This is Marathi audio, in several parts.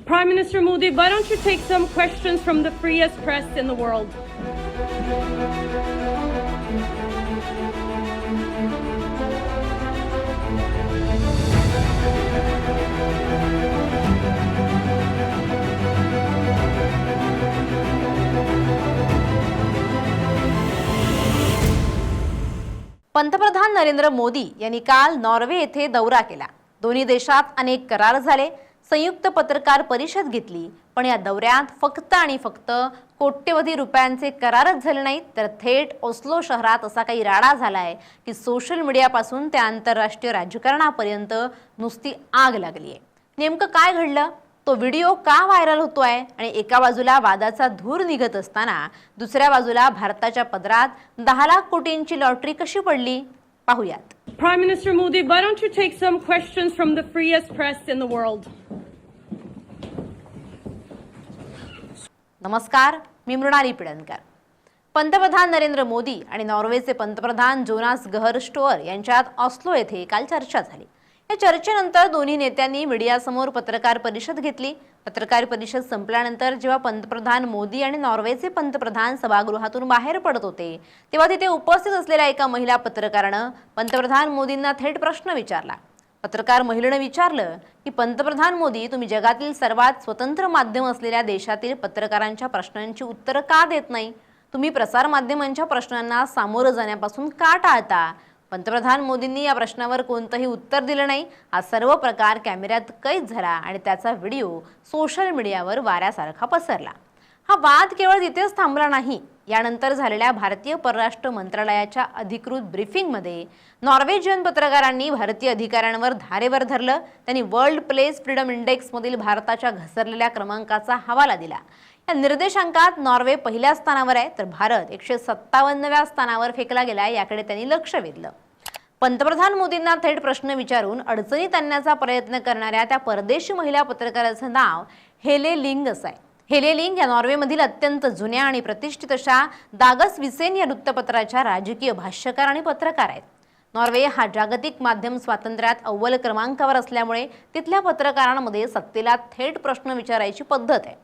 Prime Minister Modi, why don't you take some questions from the freest press in the world? पंतप्रधान नरेंद्र मोदी यांनी काल नॉर्वे येथे दौरा केला। दोन्ही देशात अनेक करार झाले, संयुक्त पत्रकार परिषद घेतली, पण या दौऱ्यात फक्त आणि फक्त कोट्यवधी रुपयांचे करारच झाले नाहीत, तर थेट ओस्लो शहरात असा काही राडा झालाय की सोशल मीडियापासून ते आंतरराष्ट्रीय राजकारणापर्यंत नुसती आग लागली आहे। नेमकं काय घडलं, तो व्हिडिओ का व्हायरल होतोय आणि एका बाजूला वादाचा धूर निघत असताना दुसऱ्या बाजूला भारताच्या पदरात 10 लाख कोटींची लॉटरी कशी पडली, पाहूयात। Prime Minister Modi, why don't you take some questions from the freest press in the world? नमस्कार, मी मृणाली पिळणकर। पंतप्रधान नरेंद्र मोदी आणि नॉर्वेचे पंतप्रधान जोनास गहर स्टोअर यांच्यात ऑस्लो येथे काल चर्चा झाली। या चर्चेनंतर दोन्ही नेत्यांनी मीडियासमोर पत्रकार परिषद घेतली। पत्रकार परिषद संपल्यानंतर जेव्हा पंतप्रधान मोदी आणि नॉर्वेचे पंतप्रधान सभागृहातून बाहेर पडत होते, तेव्हा तिथे उपस्थित असलेल्या एका महिला पत्रकारानं पंतप्रधान मोदींना थेट प्रश्न विचारला। पत्रकार महिलेने विचारलं की पंतप्रधान मोदी, तुम्ही जगातील सर्वात स्वतंत्र माध्यम असलेल्या देशातील पत्रकारांच्या प्रश्नांची उत्तरं का देत नाही? तुम्ही प्रसार माध्यमांच्या प्रश्नांना सामोरं जाण्यापासून का टाळता? पंतप्रधान मोदींनी या प्रश्नावर कोणतंही उत्तर दिलं नाही। हा सर्व प्रकार कॅमेऱ्यात कैद झाला आणि त्याचा व्हिडिओ सोशल मीडियावर वाऱ्यासारखा पसरला। हा वाद केवळ तिथेच थांबला नाही। यानंतर झालेल्या भारतीय परराष्ट्र मंत्रालयाच्या अधिकृत ब्रीफिंगमध्ये नॉर्वेजियन पत्रकारांनी भारतीय अधिकाऱ्यांवर धारेवर धरलं। त्यांनी वर्ल्ड प्लेस फ्रीडम इंडेक्समधील भारताच्या घसरलेल्या क्रमांकाचा हवाला दिला। या निर्देशांकात नॉर्वे पहिल्या स्थानावर आहे, तर भारत 157व्या स्थानावर फेकला गेला, याकडे त्यांनी लक्ष वेधलं। पंतप्रधान मोदींना थेट प्रश्न विचारून अडचणीत आणण्याचा प्रयत्न करणाऱ्या त्या परदेशी महिला पत्रकाराचं नाव हेले लिंग असं आहे। हेले लिंग या नॉर्वेमधील अत्यंत जुन्या आणि प्रतिष्ठित अशा दागस विसेन या वृत्तपत्राच्या राजकीय भाष्यकार आणि पत्रकार आहेत। नॉर्वे हा जागतिक माध्यम स्वातंत्र्यात अव्वल क्रमांकावर असल्यामुळे तिथल्या पत्रकारांमध्ये सत्तेला थेट प्रश्न विचारायची पद्धत आहे।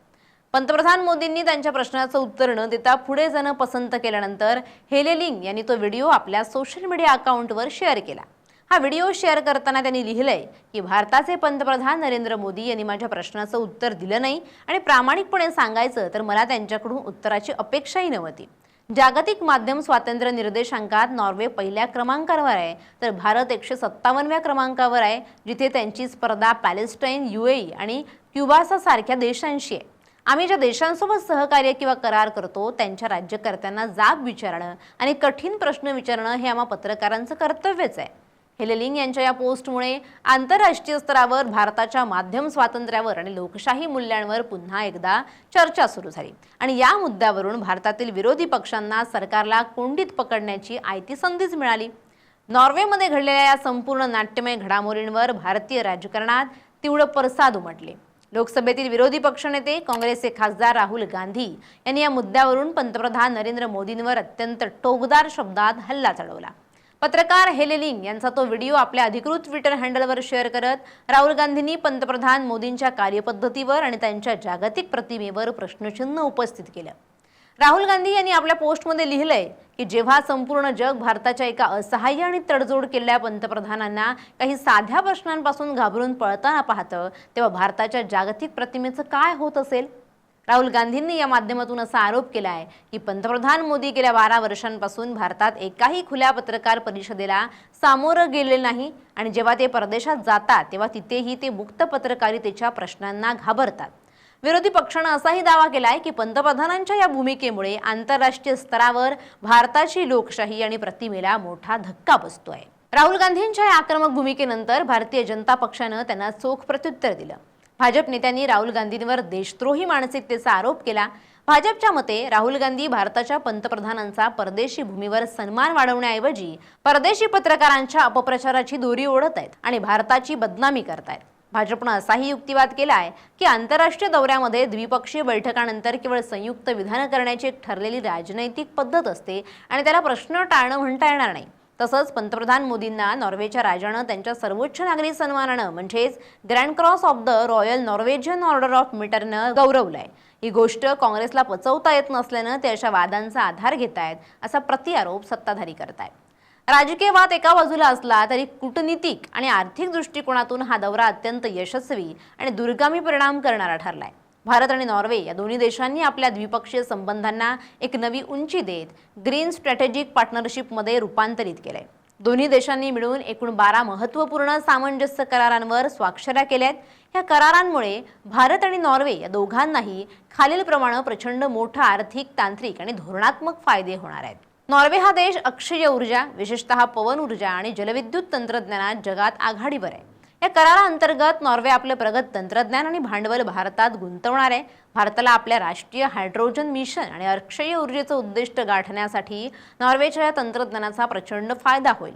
पंतप्रधान मोदींनी त्यांच्या प्रश्नाचं उत्तर न देता पुढे जाणं पसंत केल्यानंतर हेले लिंग यांनी तो व्हिडिओ आपल्या सोशल मीडिया अकाउंटवर शेअर केला। हा व्हिडिओ शेअर करताना त्यांनी लिहिलंय की भारताचे पंतप्रधान नरेंद्र मोदी यांनी माझ्या प्रश्नाचं उत्तर दिलं नाही आणि प्रामाणिकपणे सांगायचं तर मला त्यांच्याकडून उत्तराची अपेक्षाही नव्हती। जागतिक माध्यम स्वातंत्र्य निर्देशांकात नॉर्वे पहिल्या क्रमांकावर आहे, तर भारत 157व्या क्रमांकावर आहे, जिथे त्यांची स्पर्धा पॅलेस्टाईन, UAE आणि क्युबासारख्या देशांशी आहे। आम्ही ज्या देशांसोबत सहकार्य किंवा करार करतो त्यांच्या राज्यकर्त्यांना जाब विचारणं आणि कठीण प्रश्न विचारणं हे आम्हा पत्रकारांचं कर्तव्यच आहे। हेले लिंग यांच्या या पोस्टमुळे आंतरराष्ट्रीय स्तरावर भारताच्या माध्यम स्वातंत्र्यावर आणि लोकशाही मूल्यांवर पुन्हा एकदा चर्चा सुरू झाली आणि या मुद्द्यावरून भारतातील विरोधी पक्षांना सरकारला कोंडीत पकडण्याची आयती संधीच मिळाली। नॉर्वेमध्ये घडलेल्या या संपूर्ण नाट्यमय घडामोडींवर भारतीय राजकारणात तीव्र पडसाद उमटले। लोकसभेतील विरोधी पक्षनेते काँग्रेसचे खासदार राहुल गांधी यांनी या मुद्द्यावरून पंतप्रधान नरेंद्र मोदींवर अत्यंत टोकदार शब्दात हल्ला चढवला। पत्रकार हेले लिंग यांचा तो व्हिडिओ आपल्या अधिकृत ट्विटर हँडलवर शेअर करत राहुल गांधींनी पंतप्रधान मोदींच्या कार्यपद्धतीवर आणि त्यांच्या जागतिक प्रतिमेवर प्रश्नचिन्ह उपस्थित केलं। राहुल गांधी यांनी आपल्या पोस्टमध्ये लिहिलंय की जेव्हा संपूर्ण जग भारताच्या एका असहाय्य आणि तडजोड केलेल्या पंतप्रधानांना काही साध्या प्रश्नांपासून घाबरून पळताना पाहतं, तेव्हा भारताच्या जागतिक प्रतिमेचं काय होत असेल? राहुल गांधींनी या माध्यमातून असा आरोप केला आहे की पंतप्रधान मोदी गेल्या 12 वर्षांपासून भारतात एकाही खुल्या पत्रकार परिषदेला सामोरं गेले नाही आणि जेव्हा ते परदेशात जातात तेव्हा तिथेही ते मुक्त पत्रकारितेच्या प्रश्नांना घाबरतात। विरोधी पक्षाने असाही दावा केलाय की पंतप्रधानांच्या या भूमिकेमुळे आंतरराष्ट्रीय स्तरावर भारताची लोकशाही आणि प्रतिमेला मोठा धक्का बसतोय। राहुल गांधींच्या या आक्रमक भूमिकेनंतर भारतीय जनता पक्षाने त्यांना चोख प्रत्युत्तर दिलं। भाजप नेत्यांनी राहुल गांधींवर देशद्रोही मानसिकतेचा आरोप केला। भाजपच्या मते राहुल गांधी भारताच्या पंतप्रधानांचा परदेशी भूमीवर सन्मान वाढवण्याऐवजी परदेशी पत्रकारांच्या अपप्रचाराची दोरी ओढत आहेत आणि भारताची बदनामी करतायत। भाजपने असाही युक्तिवाद केलाय की आंतरराष्ट्रीय दौऱ्यामध्ये द्विपक्षीय बैठकांनंतर केवळ संयुक्त विधान करण्याची एक ठरलेली राजनैतिक पद्धत असते आणि त्याला प्रश्न टाळणं म्हणता येणार नाही। तसंच पंतप्रधान मोदींना नॉर्वेच्या राजानं त्यांच्या सर्वोच्च नागरी सन्मानानं म्हणजेच grand cross of the royal Norwegian order of मिटरनं गौरवलंय। ही गोष्ट काँग्रेसला पचवता येत नसल्यानं ते अशा वादांचा आधार घेतायत असा प्रतिआरोप सत्ताधारी करतायत। राजकीय वाद एका बाजूला असला तरी कूटनीतिक आणि आर्थिक दृष्टिकोनातून हा दौरा अत्यंत यशस्वी आणि दूरगामी परिणाम करणारा ठरलाय। भारत आणि नॉर्वे या दोन्ही देशांनी आपल्या द्विपक्षीय संबंधांना एक नवी उंची देत ग्रीन स्ट्रॅटेजिक पार्टनरशिपमध्ये रूपांतरित केलंय। दोन्ही देशांनी मिळून एकूण 12 महत्त्वपूर्ण सामंजस्य करारांवर स्वाक्षऱ्या केल्यात। या करारांमुळे भारत आणि नॉर्वे या दोघांनाही खालीलप्रमाणे प्रचंड मोठा आर्थिक, तांत्रिक आणि धोरणात्मक फायदे होणार आहेत। नॉर्वे हा देश अक्षय ऊर्जा, विशेषतः पवन ऊर्जा आणि जलविद्युत तंत्रज्ञानात जगात आघाडीवर आहे। या कराराअंतर्गत नॉर्वे आपले प्रगत तंत्रज्ञान आणि भांडवल भारतात गुंतवणार आहे। भारताला आपल्या राष्ट्रीय हायड्रोजन मिशन आणि अक्षय ऊर्जेचं उद्दिष्ट गाठण्यासाठी नॉर्वेच्या या तंत्रज्ञानाचा प्रचंड फायदा होईल।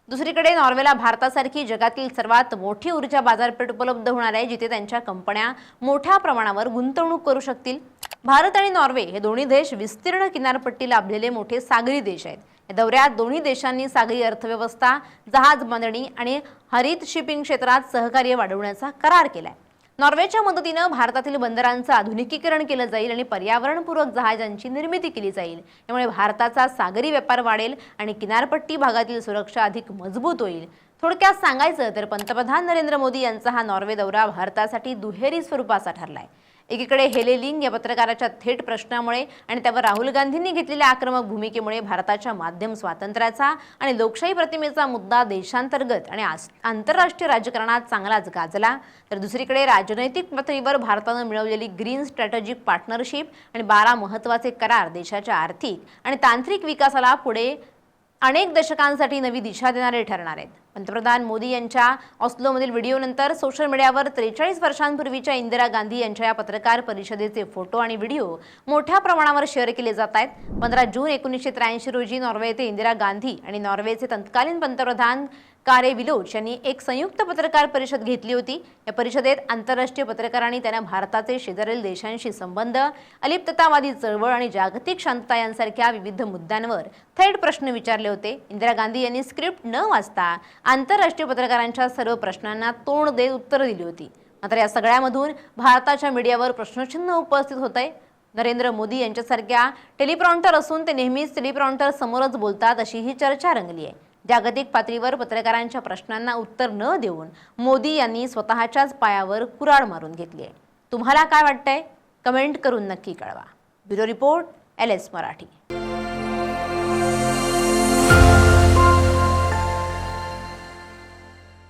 दुसरीकडे नॉर्वेला भारतासारखी जगातील सर्वात मोठी ऊर्जा बाजारपेठ उपलब्ध होणार आहे, जिथे त्यांच्या कंपन्या मोठ्या प्रमाणावर गुंतवणूक करू शकतील। भारत आणि नॉर्वे हे दोन्ही देश विस्तीर्ण किनारपट्टी लाभलेले मोठे सागरी देश आहेत। या दौऱ्यात दोन्ही देशांनी सागरी अर्थव्यवस्था, जहाज बांधणी आणि हरित शिपिंग क्षेत्रात सहकार्य वाढवण्याचा करार केलाय। नॉर्वेच्या मदतीनं भारतातील बंदरांचं आधुनिकीकरण केलं जाईल आणि पर्यावरणपूरक जहाजांची निर्मिती केली जाईल। यामुळे भारताचा सागरी व्यापार वाढेल आणि किनारपट्टी भागातील सुरक्षा अधिक मजबूत होईल। थोडक्यात सांगायचं तर पंतप्रधान नरेंद्र मोदी यांचा हा नॉर्वे दौरा भारतासाठी दुहेरी स्वरूपाचा ठरलाय। एकीकडे हेले लिंग या पत्रकाराच्या थेट प्रश्नामुळे आणि त्यावर राहुल गांधींनी घेतलेल्या आक्रमक भूमिकेमुळे भारताच्या माध्यम स्वातंत्र्याचा आणि लोकशाही प्रतिमेचा मुद्दा देशांतर्गत आणि आंतरराष्ट्रीय राजकारणात चांगलाच गाजला, तर दुसरीकडे राजनैतिक पातळीवर भारतानं मिळवलेली ग्रीन स्ट्रॅटेजिक पार्टनरशिप आणि 12 महत्त्वाचे करार देशाच्या आर्थिक आणि तांत्रिक विकासाला पुढे अनेक दशकांसाठी नवी दिशा देणारे ठरणार आहेत। पंतप्रधान मोदी यांच्या ऑस्लोमधील व्हिडिओनंतर सोशल मीडियावर 43 वर्षांपूर्वीच्या इंदिरा गांधी यांच्या या पत्रकार परिषदेचे फोटो आणि व्हिडिओ मोठ्या प्रमाणावर शेअर केले जात आहेत। 15 जून 1983 रोजी नॉर्वे येथे इंदिरा गांधी आणि नॉर्वेचे तत्कालीन पंतप्रधान कारे विलोच यांनी एक संयुक्त पत्रकार परिषद घेतली होती। या परिषदेत आंतरराष्ट्रीय पत्रकारांनी त्यांना भारताचे शेजारील देशांशी संबंध, अलिप्ततावादी चळवळ आणि जागतिक शांतता यांसारख्या विविध मुद्द्यांवर थेट प्रश्न विचारले होते। इंदिरा गांधी यांनी स्क्रिप्ट न वाचता आंतरराष्ट्रीय पत्रकारांच्या सर्व प्रश्नांना तोंड देत उत्तरं दिली होती। मात्र या सगळ्यामधून भारताच्या मीडियावर प्रश्नचिन्ह उपस्थित होते। नरेंद्र मोदी यांच्यासारख्या टेलिप्रॉम्प्टर असून ते नेहमीच टेलिप्रॉम्प्टर समोरच बोलतात अशी ही चर्चा रंगली आहे। जागतिक पातळीवर पत्रकारांच्या प्रश्नांना उत्तर न देऊन मोदी यांनी स्वतःच्याच पायावर कुऱ्हाड मारून घेतली आहे। तुम्हाला काय वाटतंय? कमेंट करून नक्की कळवा। Bureau report, LS Marathi.